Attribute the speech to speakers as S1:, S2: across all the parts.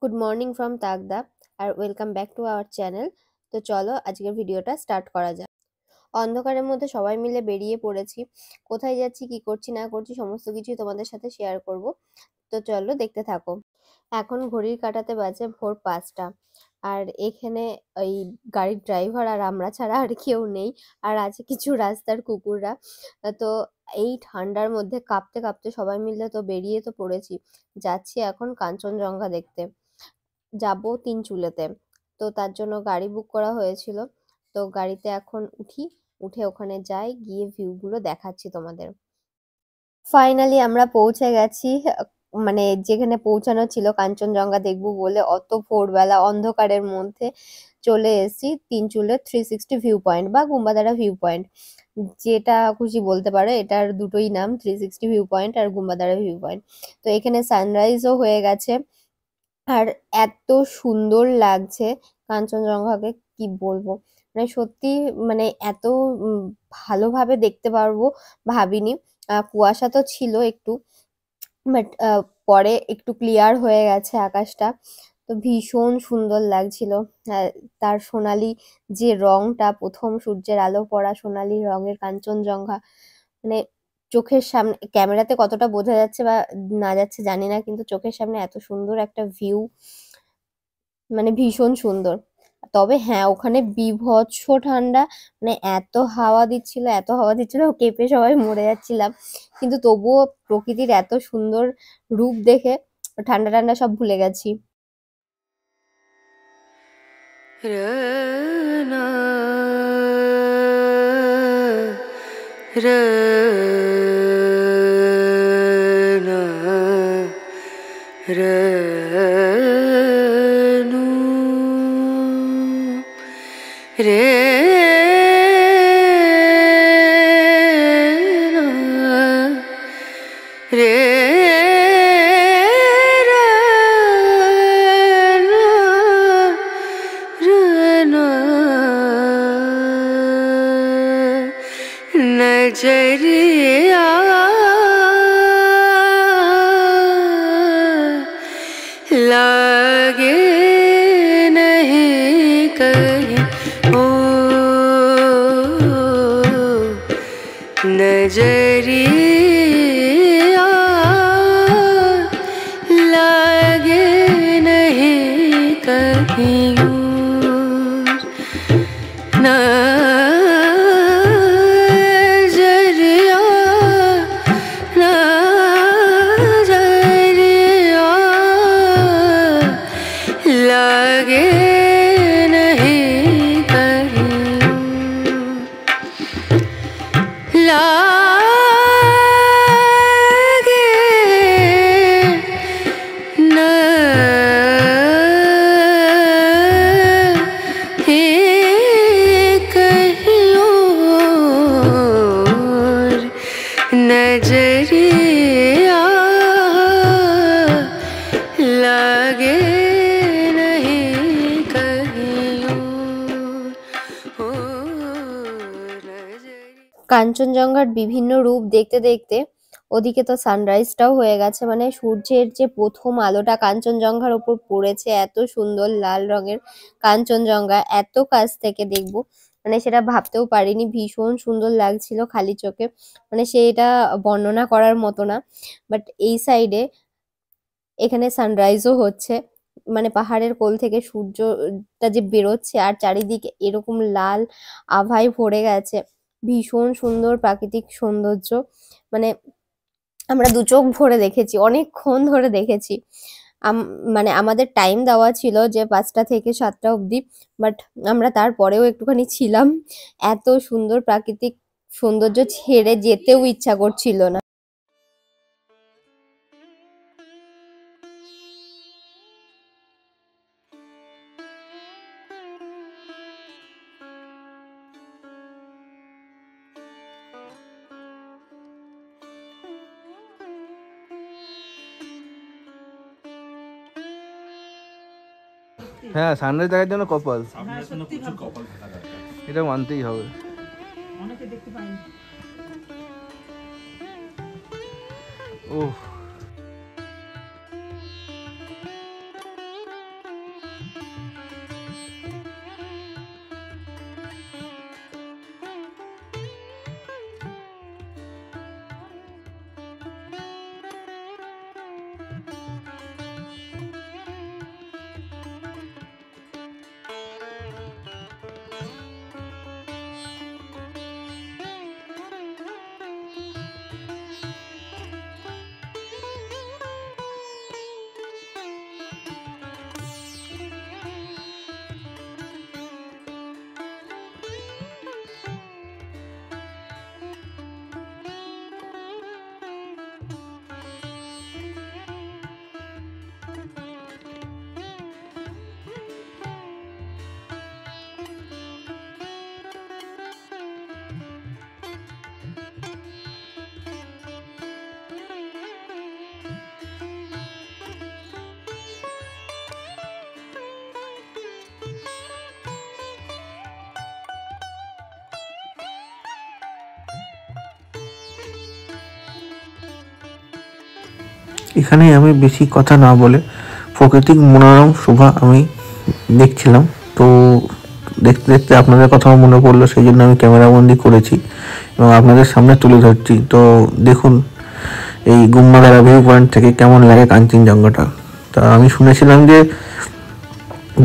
S1: Good morning from Takdah আর welcome back to our channel. তো চলো আজকের ভিডিওটা স্টার্ট করা যাক। অন্ধকারের মধ্যে সবাই মিলে বেরিয়ে পড়েছি। কোথায় যাচ্ছি, কি করছি না করছি সমস্ত কিছুই তোমাদের সাথে শেয়ার করব। তো চলো দেখতে থাকো। এখন ঘড়ির কাঁটাতে বাজে ভোর 5টা। আর এখানে ওই গাড়ির ড্রাইভার আর আমরা ছাড়া আর কেউ নেই। আর আছে কিছু রাস্তার কুকুররা। তো এই ঠান্ডার মধ্যে কাঁপতে কাঁপতে সবাই মিলে তো বেরিয়ে তো পড়েছি। যাচ্ছি এখন কাঞ্চনজঙ্ঘা দেখতে, যাব তিনচুলেতে। তো তার জন্য গাড়ি বুক করা হয়েছিল। তো গাড়িতে এখন উঠে ওখানে যাই, গিয়ে ভিউগুলো দেখাচ্ছি তোমাদের। ফাইনালি আমরা পৌঁছে গেছি, মানে যেখানে পৌঁছানো ছিল কাঞ্চনজঙ্ঘা দেখবো বলে। অত ভোরবেলা অন্ধকারের মধ্যে চলে এসেছি তিনচুলের 360 ভিউ পয়েন্ট বা গুম্বাদারা ভিউ পয়েন্ট, যেটা খুশি বলতে পারো। এটার দুটোই নাম, 360 ভিউ পয়েন্ট আর গুম্বাদারা ভিউ পয়েন্ট। তো এখানে সানরাইজও হয়ে গেছে। আর এত সুন্দর লাগছে কাঞ্চনজঙ্ঘাকে, কি বলবো। মানে সত্যি, মানে এত উম, ভালোভাবে দেখতে পারবো ভাবিনি। কুয়াশা তো ছিল একটু, বাট পরে একটু ক্লিয়ার হয়ে গেছে আকাশটা। তো ভীষণ সুন্দর লাগছিল। আহ, তার সোনালি যে রংটা, প্রথম সূর্যের আলো পড়া সোনালি রঙের কাঞ্চনজঙ্ঘা, মানে চোখের সামনে, ক্যামেরাতে কতটা বোঝা যাচ্ছে বা না যাচ্ছে জানি না, কিন্তু চোখের সামনে এত সুন্দর একটা ভিউ, মানে ভীষণ সুন্দর। তবে হ্যাঁ, ওখানে বীভৎস ঠান্ডা। মানে এত হাওয়া দিচ্ছিল কেঁপে সবাই মরে যাচ্ছিলাম। কিন্তু তবুও প্রকৃতির এত সুন্দর রূপ দেখে ঠান্ডা ঠান্ডা সব ভুলে গেছি।
S2: रना रना रनु नजरिया लागे नहीं कहीं ओ नजरिया लागे नहीं कहीं नजरिया नजरिया लागे नहीं कहीं लागे नहीं कहीं और नजरिया लागे नहीं कहीं और नजरिया।
S1: কাঞ্চনজঙ্ঘার বিভিন্ন রূপ দেখতে দেখতে ওদিকে তো সানরাইজটাও হয়ে গেছে। মানে সূর্যের যে প্রথম আলোটা কাঞ্চনজঙ্ঘার ওপর পড়েছে, এত সুন্দর লাল রঙের কাঞ্চনজঙ্ঘা এত কাছ থেকে দেখবো, মানে সেটা ভাবতেও পারিনি। ভীষণ সুন্দর লাগছিল খালি চোখে, মানে সেটা বর্ণনা করার মতো না। বাট এই সাইডে এখানে সানরাইজও হচ্ছে, মানে পাহাড়ের কোল থেকে সূর্যটা যে বেরোচ্ছে আর চারিদিকে এরকম লাল আভায় ভরে গেছে। ভীষণ সুন্দর প্রাকৃতিক সৌন্দর্য, মানে আমরা দু চোখ ভরে দেখেছি, অনেকক্ষণ ধরে দেখেছি। মানে আমাদের টাইম দেওয়া ছিল যে 5টা থেকে 7টা অবধি, বাট আমরা তারপরেও একটুখানি ছিলাম। এত সুন্দর প্রাকৃতিক সৌন্দর্য ছেড়ে যেতেও ইচ্ছা করছিল না।
S3: হ্যাঁ, সানরাইজ দেখার জন্য কপাল, এটা মানতেই হবে। ওহ, এখানে আমি বেশি কথা না বলে প্রাকৃতিক মনোরম শোভা আমি দেখছিলাম। তো দেখতে দেখতে আপনাদের কথাও মনে পড়লো, সেই জন্য আমি ক্যামেরাবন্দি করেছি এবং আপনাদের সামনে তুলে ধরছি। তো দেখুন এই গুম্মাদারা ভিউ পয়েন্ট থেকে কেমন লাগে কাঞ্চনজঙ্ঘাটা। তা আমি শুনেছিলাম যে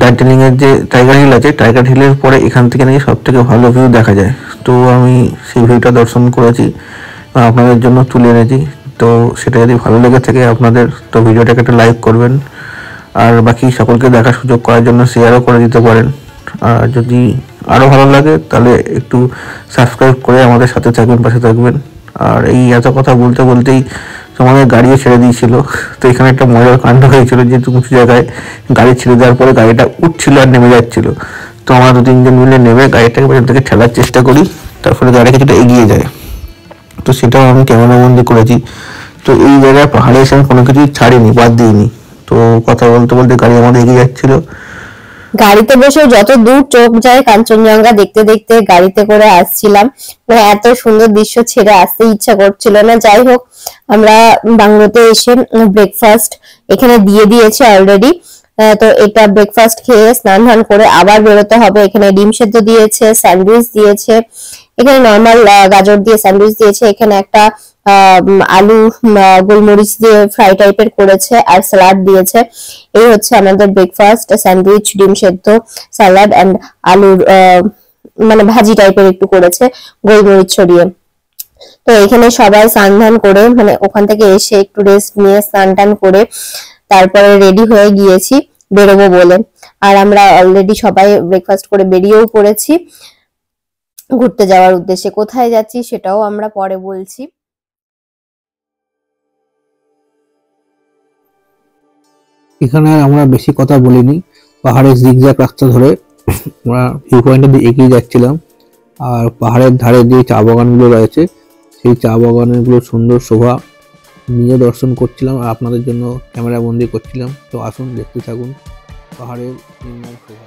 S3: দার্জিলিংয়ের যে টাইগার হিল আছে, টাইগার হিলের পরে এখান থেকে নাকি সব থেকে ভালো ভিউ দেখা যায়। তো আমি সেই ভিউটা দর্শন করেছি, আপনাদের জন্য তুলে এনেছি। তো সেটা যদি ভালো লেগে থাকে আপনাদের, তো ভিডিওটাকে একটা লাইক করবেন, আর বাকি সকলকে দেখার সুযোগ করার জন্য শেয়ারও করে দিতে পারেন। আর যদি আরও ভালো লাগে তাহলে একটু সাবস্ক্রাইব করে আমাদের সাথে থাকবেন, পাশে থাকবেন। আর এই এত কথা বলতে বলতেই আমাদের গাড়িও ছেড়ে দিয়েছিল। তো এখানে একটা মজার কাণ্ড হয়েছিল যে উঁচু জায়গায় গাড়ি ছেড়ে দেওয়ার পরে গাড়িটা উঠছিল আর নেমে যাচ্ছিল। তো আমরা 2-3 জন মিলে নেমে গাড়িটাকে পেছন থেকে ঠেলার চেষ্টা করি, তারপরে গাড়ি কিছুটা এগিয়ে যায়। তো সেটাও আমি ক্যামেরাবন্দি করেছি। তো এই জায়গায় পাহাড়ে এসে আমি কোনো কিছুই ছাড়িনি, বাদ দিইনি। তো কথা বলতে বলতে গাড়ি আমাদের এগিয়ে যাচ্ছিল।
S1: গাড়িতে বসে যত দূর চোখ যায় কাঞ্চনজঙ্ঘা দেখতে দেখতে গাড়িতে করে আসছিলাম, মানে এত সুন্দর দৃশ্য ছেড়ে আসতে ইচ্ছা করছিল না। যাই হোক, আমরা বাংলোতে এসে ব্রেকফাস্ট এখানে দিয়ে দিয়েছে অলরেডি। তো এটা ব্রেকফাস্ট খেয়ে স্নান ধান করে আবার বেরোতে হবে। এখানে ডিম সেদ্ধ দিয়েছে, স্যান্ডউইচ দিয়েছে, এখানে নর্মাল গাজর দিয়ে স্যান্ডউইচ দিয়েছে, এখানে একটা আলু গোলমরিচ দিয়ে ফ্রাই টাইপের করেছে, আর স্যালাড দিয়েছে। এই হচ্ছে আমাদের ব্রেকফাস্ট, স্যান্ডউইচ, ডিম সেদ্ধ, স্যালাড এন্ড আলুর মানে ভাজি টাইপের একটু করেছে গোলমরিচ ছড়িয়ে। তো এখানে সবাই স্নান ধান করে, মানে ওখান থেকে এসে একটু রেস্ট নিয়ে স্নান টান করে তারপরে রেডি হয়ে গিয়েছি বেরোবো বলে। আর আমরা অলরেডি সবাই ব্রেকফাস্ট করে বেরিয়েও পড়েছি ঘুরতে যাওয়ার উদ্দেশ্যে। কোথায় যাচ্ছি সেটাও আমরা পরে বলছি।
S3: এখানে আর আমরা বেশি কথা বলিনি, পাহাড়ের জিগজ্যাগ রাস্তা ধরে আমরা ভিউ পয়েন্টের দিকে এগিয়ে যাচ্ছিলাম। আর পাহাড়ের ধারে যে চা বাগানগুলো রয়েছে, সেই চা বাগানগুলোর সুন্দর শোভা নিজে দর্শন করছিলাম আর আপনাদের জন্য ক্যামেরা বন্দি করছিলাম। তো আসুন দেখতে থাকুন পাহাড়ের নির্মল শোভা।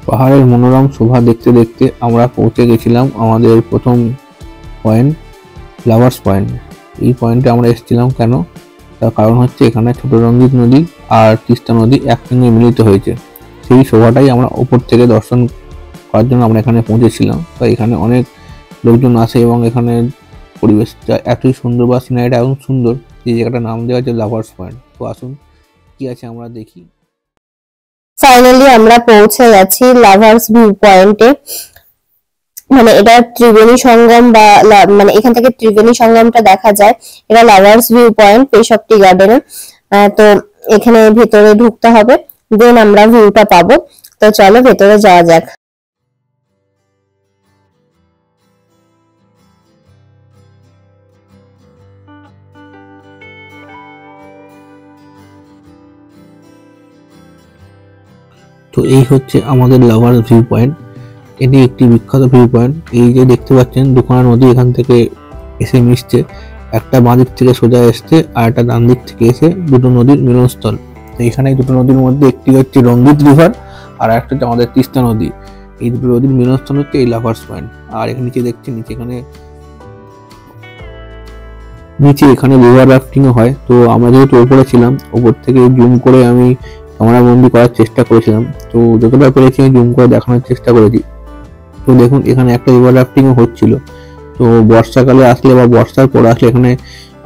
S3: পাহাড়ের মনোরম শোভা দেখতে দেখতে আমরা পৌঁছে গেছিলাম আমাদের প্রথম পয়েন্ট, লাভার্স পয়েন্ট। এই পয়েন্টে আমরা এসেছিলাম কেন, তার কারণ হচ্ছে এখানে ছোট রঙ্গিত নদী আর তিস্তা নদী একসঙ্গে মিলিত হয়েছে। সেই শোভাটাই আমরা ওপর থেকে দর্শন করার জন্য আমরা এখানে পৌঁছেছিলাম। তো এখানে অনেক লোকজন আসে এবং এখানে পরিবেশটা এতই সুন্দর বা সিনারিটা এমন সুন্দর যে জায়গাটার নাম দেওয়া হচ্ছে লাভার্স পয়েন্ট। তো আসুন কি আছে আমরা দেখি।
S1: ফাইনালি আমরা পৌঁছে গেছি লাভার্স ভিউ পয়েন্টে। মানে এটা ত্রিবেণী সঙ্গম বা মানে এখান থেকে ত্রিবেণী সঙ্গমটা দেখা যায়। এটা লাভার্স ভিউ পয়েন্ট পেশব টি গার্ডেনে। তো এখানে ভেতরে ঢুকতে হবে, দেন আমরা ভিউটা পাবো। তো চলো ভেতরে যাওয়া যাক।
S3: তো এই হচ্ছে আমাদের লাভার্স ভিউ পয়েন্ট। এটি একটি বিখ্যাত ভিউ পয়েন্ট। এই যে দেখতে পাচ্ছেন দুখানা নদী এখান থেকে এসে মিশছে, একটা বাঁ দিক থেকে সোজা এসছে আর একটা ডান দিক থেকে এসে দুটো নদীর মিলনস্থল। তো এখানে দুটো নদীর মধ্যে একটি হচ্ছে রঙ্গিত রিভার আর একটা হচ্ছে আমাদের তিস্তা নদী। এই দুটো নদীর মিলনস্থল হচ্ছে এই লাভার্স পয়েন্ট। আর এখানে নিচে দেখছেন নিচে এখানে রিভার রাফটিংও হয়। তো আমরা যেহেতু ওপরে ছিলাম, ওপর থেকে জুম করে আমি ক্যামেরা বন্দি করার চেষ্টা করেছিলাম। তো যতটা পেরেছি আমি জুম করে দেখানোর চেষ্টা করেছি। তো দেখুন এখানে একটা রিভার রাফটিংও হচ্ছিল। তো বর্ষাকালে আসলে বা বর্ষার পর আসলে এখানে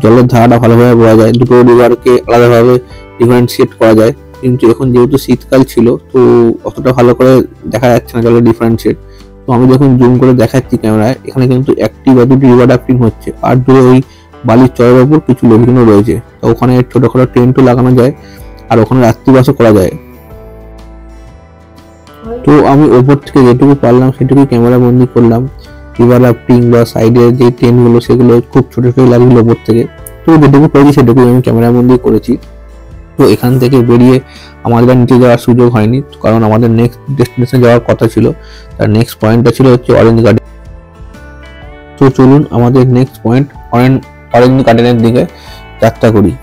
S3: জলের ধারাটা ভালোভাবে বোঝা যায়, দুটো রিভারকে আলাদাভাবে ডিফারেন্সিয়েট করা যায়। কিন্তু এখন যেহেতু শীতকাল ছিল তো অতটা ভালো করে দেখা যাচ্ছে না জলের ডিফারেন্সিয়েট। তো আমি যখন জুম করে দেখাচ্ছি ক্যামেরায়, এখানে কিন্তু একটি বা দুটি রিভার রাফটিং হচ্ছে, আর দূরে ওই বালির চরের ওপর কিছু লোকজনও রয়েছে। তো ওখানে ছোটখাটো টেন্টও লাগানো যায়, আর ওখানে রাত্রিবাসও করা যায়। তো আমি ওপর থেকে যেটুকু পারলাম সেটুকু ক্যামেরা বন্দি করলাম। রিভার রাফটিং বা সাইডের যে টেন্টগুলো সেগুলো খুব ছোট ছোট লাগছিল ওপর থেকে। তো যেটুকু পেরেছি সেটুকু আমি ক্যামেরা বন্দি করেছি। তো এখান থেকে বেরিয়ে আমাদের আর নিচে যাওয়ার সুযোগ হয়নি, কারণ আমাদের নেক্সট ডেস্টিনেশন যাওয়ার কথা ছিল। তার নেক্সট পয়েন্টটা ছিল হচ্ছে অরেঞ্জ গার্ডেন। তো চলুন আমাদের নেক্সট পয়েন্ট অরেঞ্জ গার্ডেনের দিকে যাত্রা করি।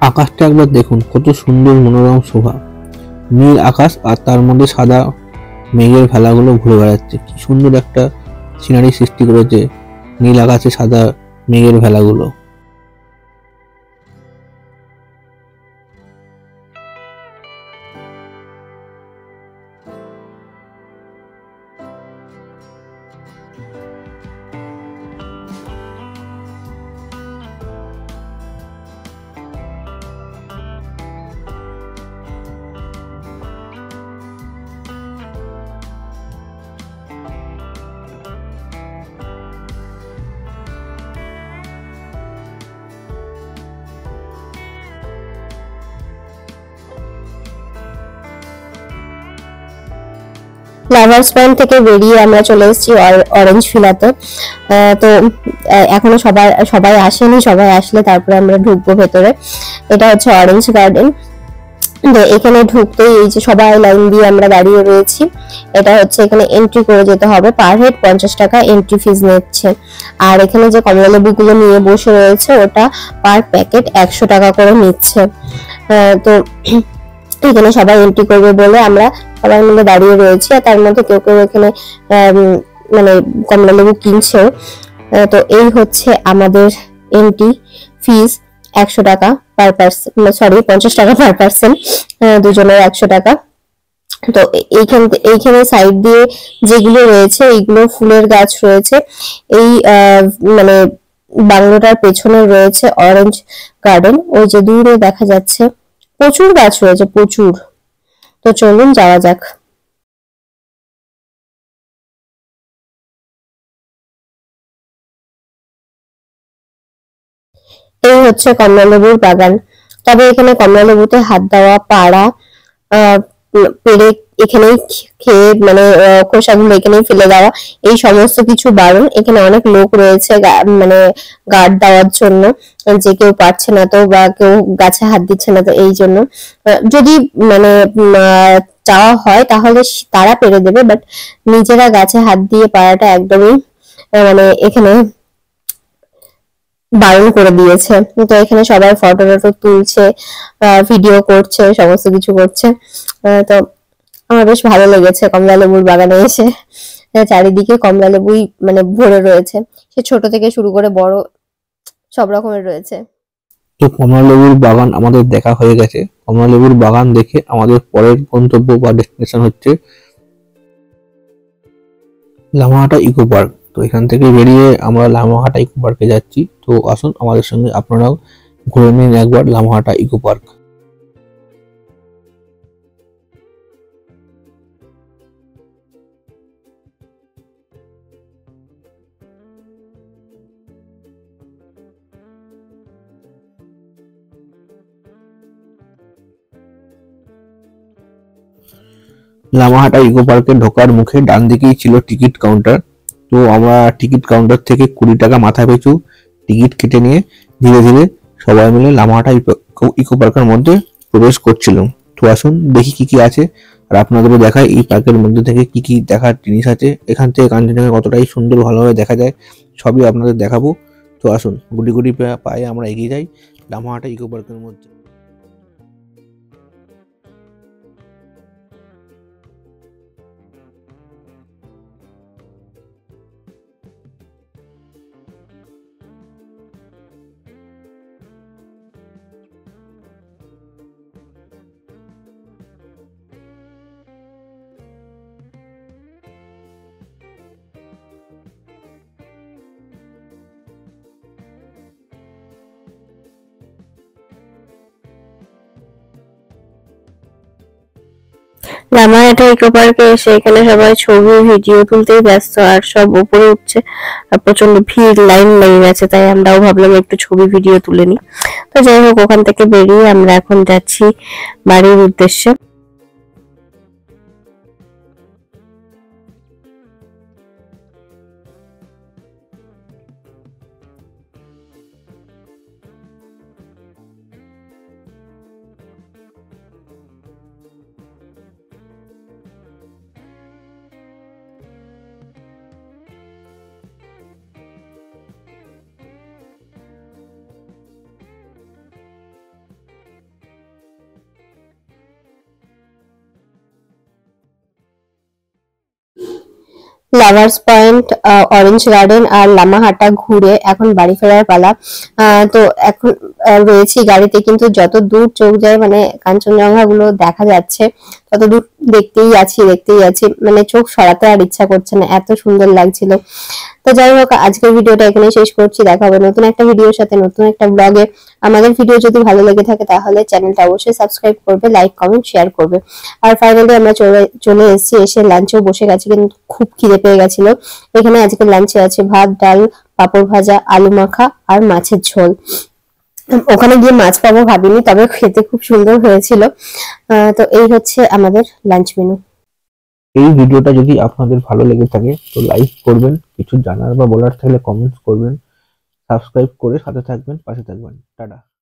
S3: আকাশটা একবার দেখুন, কত সুন্দর মনোরম শোভা। নীল আকাশ আর তার মধ্যে সাদা মেঘের ভেলাগুলো ঘুরে বেড়াচ্ছে। কি সুন্দর একটা সিনারি সৃষ্টি করেছে নীল আকাশে সাদা মেঘের ভেলাগুলো।
S1: লাভার্স পয়েন্ট থেকে বেরিয়ে আমরা চলে এসেছি অরেঞ্জ ভিলাতে। তো এখনো সবাই আসেনি, সবাই আসলে তারপরে আমরা ঢুকবো ভেতরে। এটা হচ্ছে অরেঞ্জ গার্ডেন। তো এখানে ঢুকতেই এই যে সবাই লাইন দিয়ে আমরা দাঁড়িয়ে রয়েছি। এটা হচ্ছে এখানে এন্ট্রি করে যেতে হবে, পার হেড 50 টাকা এন্ট্রি ফিজ নিচ্ছে। আর এখানে যে কমলা লেবুগুলো নিয়ে বসে রয়েছে ওটা পার প্যাকেট 100 টাকা করে নিচ্ছে। তো এখানে সবাই এন্ট্রি করবে বলে আমরা সবাই মিলে দাঁড়িয়ে রয়েছি, আর তার মধ্যে কেউ কেউ এখানে মানে কমলা লেবু কিনছেও। তো এই হচ্ছে আমাদের এন্ট্রি ফিজ, 100 টাকা পার পার্সন, সরি 50 টাকা পার পার্সন, দুজনের 100 টাকা। তো এইখানে সাইড দিয়ে যেগুলো রয়েছে এইগুলো ফুলের গাছ রয়েছে। এই মানে বাংলোটার পেছনে রয়েছে অরেঞ্জ গার্ডেন, ওই যে দূরে দেখা যাচ্ছে প্রচুর গাছ রয়েছে, প্রচুর। তো চলুন যাওয়া যাক। এই হচ্ছে কমলালেবুর বাগান। তবে এখানে কমলালেবুতে হাত দেওয়া, পাড়া, পেড়ে এখানেই খেয়ে মানে খোসাগুলো এখানেই ফেলে দেওয়া, এই সমস্ত কিছু বারণ। এখানে অনেক লোক রয়েছে মানে গার্ড দেওয়ার জন্য, যে কেউ পারছে না তো বা কেউ গাছে হাত দিচ্ছে না, তো এই জন্য যদি মানে চাওয়া হয় তাহলে তারা পেরে দেবে, বাট নিজেরা গাছে হাত দিয়ে পাড়াটা একদমই মানে এখানে বারণ করে দিয়েছে। তো এখানে সবাই ফটো টটো তুলছে, ভিডিও করছে, সমস্ত কিছু করছে। তো আমার বেশ ভালো লেগেছে কমলা লেবুর বাগানে এসে। চারিদিকে কমলা লেবুই মানে ভরে রয়েছে, সে ছোট থেকে শুরু করে বড় সব রকমের রয়েছে।
S3: তো কমলা লেবুর বাগান আমাদের দেখা হয়ে গেছে। কমলা লেবুর বাগান দেখে আমাদের পরের গন্তব্য বা ডেস্টিনেশন হচ্ছে লামাহাটা ইকো পার্ক। তো এখান থেকে বেরিয়ে আমরা লামাহাটা ইকো পার্কে যাচ্ছি। তো আসুন আমাদের সঙ্গে আপনারাও ঘুরে নিন একবার Lamahatta eco park. Lamahatta eco পার্কে ঢোকার মুখে ডান দিকেই ছিল টিকিট কাউন্টার। তো আমরা টিকিট কাউন্টার থেকে 20 টাকা মাথা পিছু টিকিট কেটে নিয়ে ধীরে ধীরে সবাই মিলে লামাহাটা ইকো পার্কের মধ্যে প্রবেশ করছিলাম। তো আসুন দেখি কি কি আছে আর আপনাদেরও দেখায় এই পার্কের মধ্যে থেকে কি কি দেখার জিনিস আছে। এখান থেকে কাঞ্চনজঙ্ঘা কতটাই সুন্দর ভালোভাবে দেখা যায় সবই আপনাদের দেখাবো। তো আসুন গুটি গুটি পায়ে আমরা এগিয়ে যাই লামাহাটা ইকো পার্কের মধ্যে।
S1: লামাহাটা ইকো পার্কে এসে এখানে সবাই ছবি ভিডিও তুলতেই ব্যস্ত, আর সব উপরে উঠছে আর প্রচন্ড ভিড়, লাইন লেগে গেছে, তাই আমরাও ভাবলাম একটু ছবি ভিডিও তুলে নিই। তো যাই হোক, ওখান থেকে বেরিয়ে আমরা এখন যাচ্ছি বাড়ির উদ্দেশ্যে। লাভার্স পয়েন্ট, অরেঞ্জ গার্ডেন আর লামাহাটা ঘুরে এখন বাড়ি ফেরার পালা। তো এখন রয়েছি গাড়িতে, কিন্তু যত দূর চোখ যায় মানে কাঞ্চনজঙ্ঘা গুলো দেখা যাচ্ছে তত দূর দেখতেই আছি, মানে চোখ সরাতে আর ইচ্ছা করছে না, এত সুন্দর লাগছিল। তো যাই হোক, আজকের ভিডিওটা এখানে শেষ করছি। দেখা হবে নতুন একটা ভিডিওর সাথে, নতুন একটা ব্লগে। আমাদের ভিডিও যদি ভালো লেগে থাকে তাহলে চ্যানেলটা অবশ্যই সাবস্ক্রাইব করবে, লাইক কমেন্ট শেয়ার করবে। আর ফাইনালি আমরা চলে এসেছি, এসে লাঞ্চেও বসে গেছি, কিন্তু খুব খিদে পেয়ে গেছিল। এখানে আজকে লাঞ্চে আছে ভাত, ডাল, পাঁপড় ভাজা, আলু মাখা আর মাছের ঝোল। ওখানে গিয়ে মাছ পাবো ভাবিনি, তবে খেতে খুব সুন্দর হয়েছিল। তো এই হচ্ছে আমাদের লাঞ্চ মেনু।
S3: এই ভিডিওটা যদি আপনাদের ভালো লেগে থাকে তো লাইক করবেন, কিছু জানার বা বলার থাকলে কমেন্টস করবেন, সাবস্ক্রাইব করে সাথে থাকবেন, পাশে থাকবেন। টাটা।